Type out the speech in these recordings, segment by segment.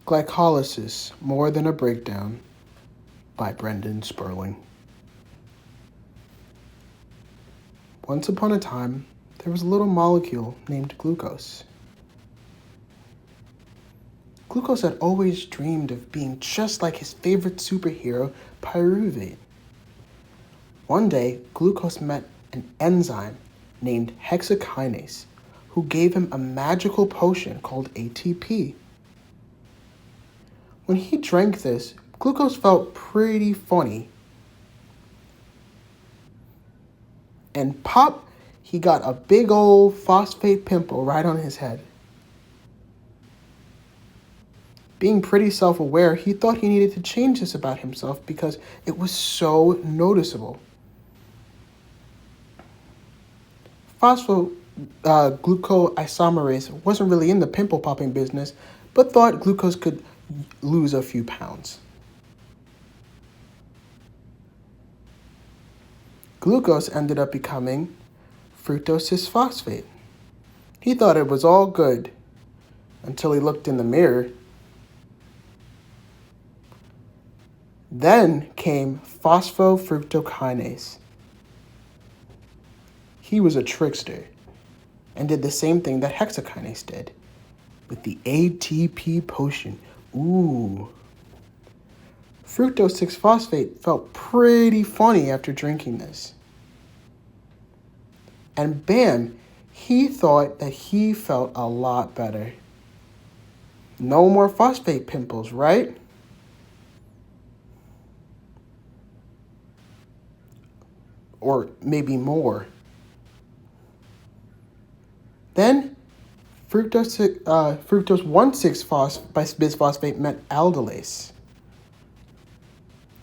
Glycolysis, More Than a Breakdown by Brendan Sperling. Once upon a time, there was a little molecule named glucose. Glucose had always dreamed of being just like his favorite superhero, pyruvate. One day, glucose met an enzyme named hexokinase, who gave him a magical potion called ATP. When he drank this, glucose felt pretty funny. And pop, he got a big old phosphate pimple right on his head. Being pretty self-aware, he thought he needed to change this about himself because it was so noticeable. Phosphoglucoisomerase wasn't really in the pimple popping business, but thought glucose could lose a few pounds. Glucose ended up becoming fructose phosphate. He thought it was all good until he looked in the mirror. Then came phosphofructokinase. He was a trickster and did the same thing that hexokinase did with the ATP potion. Ooh. Fructose 6-phosphate felt pretty funny after drinking this. And bam, he thought that he felt a lot better. No more phosphate pimples, right? Or maybe more. Then, fructose 1,6-bisphosphate met aldolase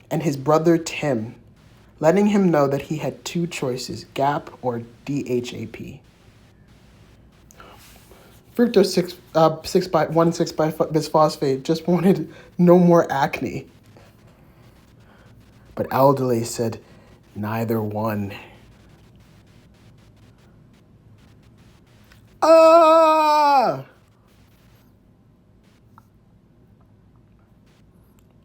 and his brother Tim, letting him know that he had two choices, GAP or DHAP. Fructose 1,6-bisphosphate just wanted no more acne. But aldolase said, neither one.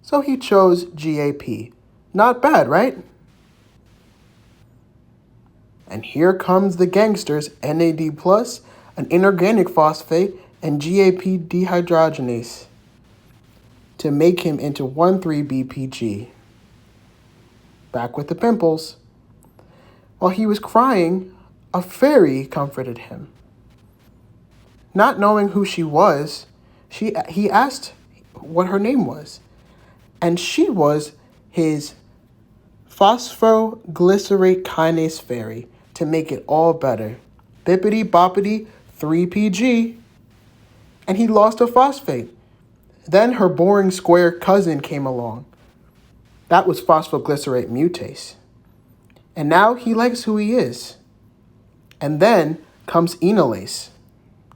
So he chose GAP. Not bad, right? And here comes the gangsters, NAD+, an inorganic phosphate, and GAP dehydrogenase to make him into 1,3-BPG. Back with the pimples. While he was crying, a fairy comforted him. Not knowing who she was, he asked what her name was. And she was his phosphoglycerate kinase fairy to make it all better. Bippity boppity 3PG. And he lost a phosphate. Then her boring square cousin came along. That was phosphoglycerate mutase. And now he likes who he is. And then comes enolase.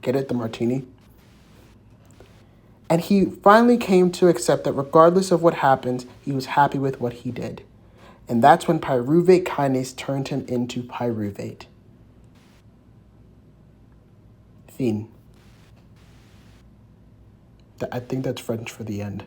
Get it, the martini? And he finally came to accept that regardless of what happens, he was happy with what he did. And that's when pyruvate kinase turned him into pyruvate. Fin. I think that's French for the end.